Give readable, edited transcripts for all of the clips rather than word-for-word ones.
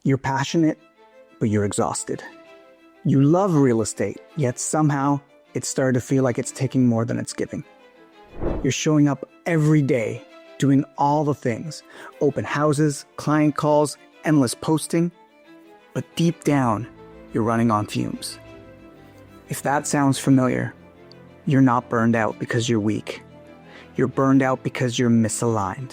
You're passionate, but you're exhausted. You love real estate, yet somehow it's started to feel like it's taking more than it's giving. You're showing up every day, doing all the things, open houses, client calls, endless posting, but deep down, you're running on fumes. If that sounds familiar, you're not burned out because you're weak. You're burned out because you're misaligned.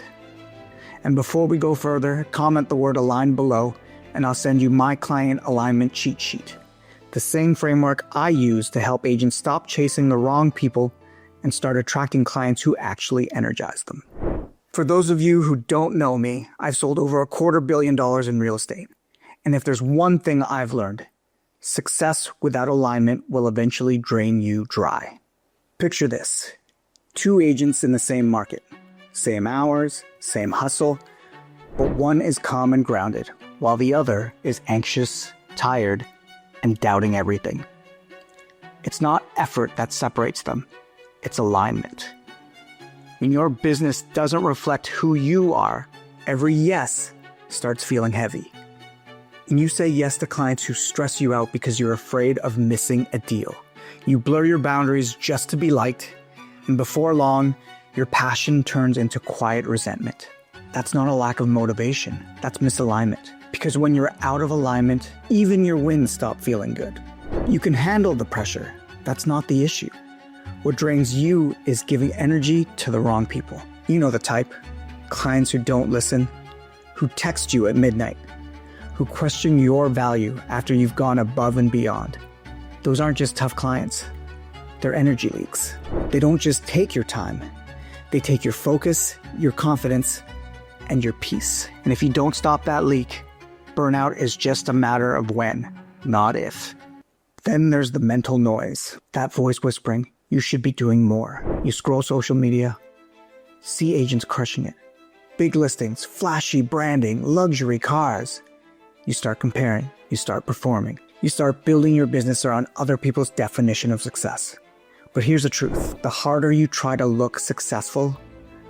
And before we go further, comment the word aligned below, and I'll send you my client alignment cheat sheet. The same framework I use to help agents stop chasing the wrong people and start attracting clients who actually energize them. For those of you who don't know me, I've sold over $250 million in real estate. And if there's one thing I've learned, success without alignment will eventually drain you dry. Picture this: 2 agents in the same market, same hours, same hustle, but one is calm and grounded, while the other is anxious, tired, and doubting everything. It's not effort that separates them, it's alignment. When your business doesn't reflect who you are, every yes starts feeling heavy. And you say yes to clients who stress you out because you're afraid of missing a deal. You blur your boundaries just to be liked, and before long, your passion turns into quiet resentment. That's not a lack of motivation, that's misalignment. Because when you're out of alignment, even your wins stop feeling good. You can handle the pressure, that's not the issue. What drains you is giving energy to the wrong people. You know the type: clients who don't listen, who text you at midnight, who question your value after you've gone above and beyond. Those aren't just tough clients, they're energy leaks. They don't just take your time, they take your focus, your confidence, and your peace. And if you don't stop that leak, burnout is just a matter of when, not if. Then there's the mental noise, that voice whispering, you should be doing more. You scroll social media, see agents crushing it. Big listings, flashy branding, luxury cars. You start comparing, you start performing. You start building your business around other people's definition of success. But here's the truth: the harder you try to look successful,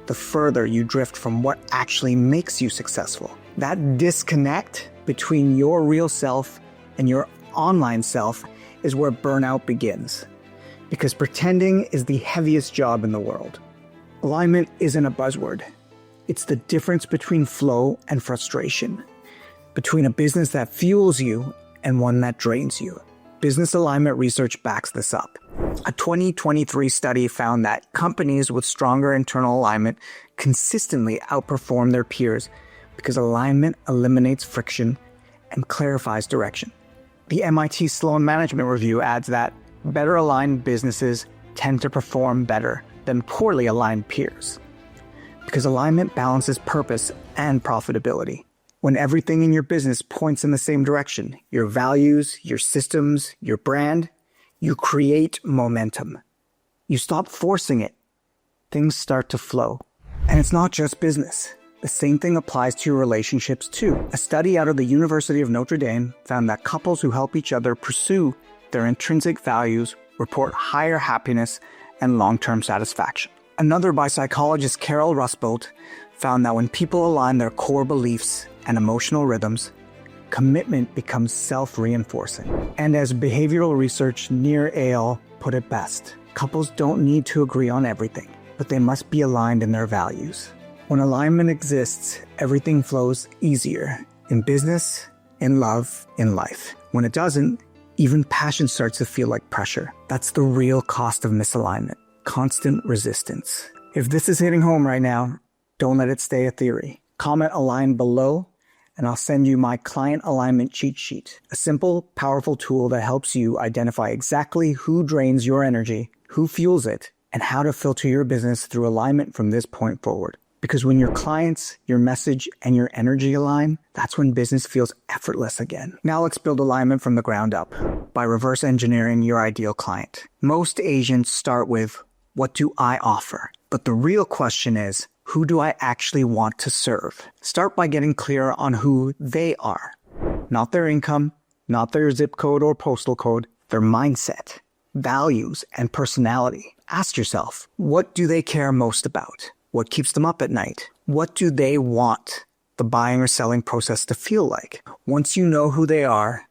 the further you drift from what actually makes you successful. That disconnect between your real self and your online self is where burnout begins. Because pretending is the heaviest job in the world. Alignment isn't a buzzword. It's the difference between flow and frustration, between a business that fuels you and one that drains you. Business alignment research backs this up. A 2023 study found that companies with stronger internal alignment consistently outperform their peers because alignment eliminates friction and clarifies direction. The MIT Sloan Management Review adds that better aligned businesses tend to perform better than poorly aligned peers, because alignment balances purpose and profitability. When everything in your business points in the same direction, your values, your systems, your brand, you create momentum. You stop forcing it. Things start to flow. And it's not just business. The same thing applies to your relationships too. A study out of the University of Notre Dame found that couples who help each other pursue their intrinsic values report higher happiness and long-term satisfaction. Another by psychologist Carol Rusbolt found that when people align their core beliefs and emotional rhythms, commitment becomes self-reinforcing. And as behavioral research Nir Eyal put it best, couples don't need to agree on everything, but they must be aligned in their values. When alignment exists, everything flows easier in business, in love, in life. When it doesn't, even passion starts to feel like pressure. That's the real cost of misalignment, constant resistance. If this is hitting home right now, don't let it stay a theory. Comment align below, and I'll send you my client alignment cheat sheet, a simple, powerful tool that helps you identify exactly who drains your energy, who fuels it, and how to filter your business through alignment from this point forward. Because when your clients, your message, and your energy align, that's when business feels effortless again. Now let's build alignment from the ground up by reverse engineering your ideal client. Most agents start with, what do I offer? But the real question is, who do I actually want to serve? Start by getting clear on who they are. Not their income, not their zip code or postal code, their mindset, values, and personality. Ask yourself, what do they care most about? What keeps them up at night? What do they want? the buying or selling process to feel like? Once you know who they are,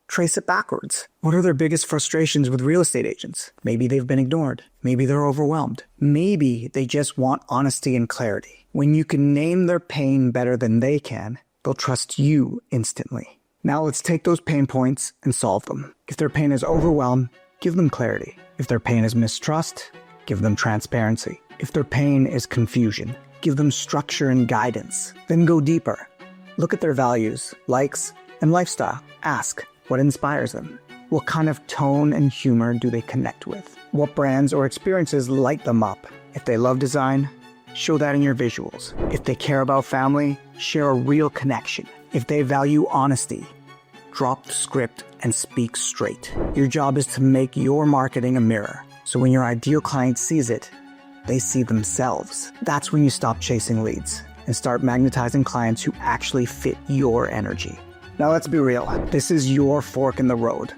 trace it backwards. What are their biggest frustrations with real estate agents? Maybe they've been ignored. Maybe they're overwhelmed. Maybe they just want honesty and clarity. When you can name their pain better than they can, they'll trust you instantly. Now let's take those pain points and solve them. If their pain is overwhelm, give them clarity. If their pain is mistrust, give them transparency. If their pain is confusion, give them structure and guidance. Then go deeper. Look at their values, likes, and lifestyle. Ask, what inspires them? What kind of tone and humor do they connect with? What brands or experiences light them up? If they love design, show that in your visuals. If they care about family, share a real connection. If they value honesty, drop the script and speak straight. Your job is to make your marketing a mirror. So when your ideal client sees it, they see themselves. That's when you stop chasing leads and start magnetizing clients who actually fit your energy. Now let's be real. This is your fork in the road.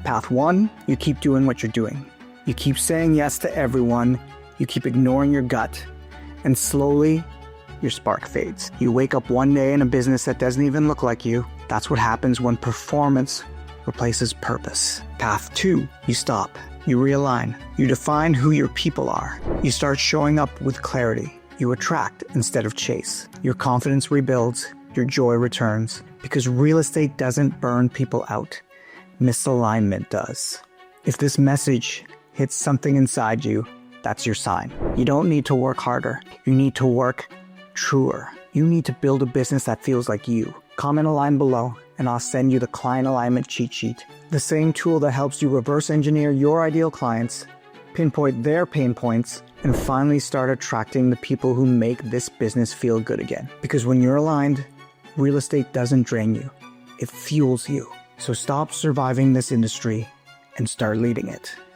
Path 1, you keep doing what you're doing. You keep saying yes to everyone. You keep ignoring your gut. And slowly, your spark fades. You wake up one day in a business that doesn't even look like you. That's what happens when performance replaces purpose. Path 2, you stop. You realign. You define who your people are. You start showing up with clarity. You attract instead of chase. Your confidence rebuilds. Your joy returns. Because real estate doesn't burn people out. Misalignment does. If this message hits something inside you, that's your sign. You don't need to work harder. You need to work truer. You need to build a business that feels like you. Comment a line below and I'll send you the client alignment cheat sheet. The same tool that helps you reverse engineer your ideal clients, pinpoint their pain points, and finally start attracting the people who make this business feel good again. Because when you're aligned, real estate doesn't drain you. It fuels you. So stop surviving this industry and start leading it.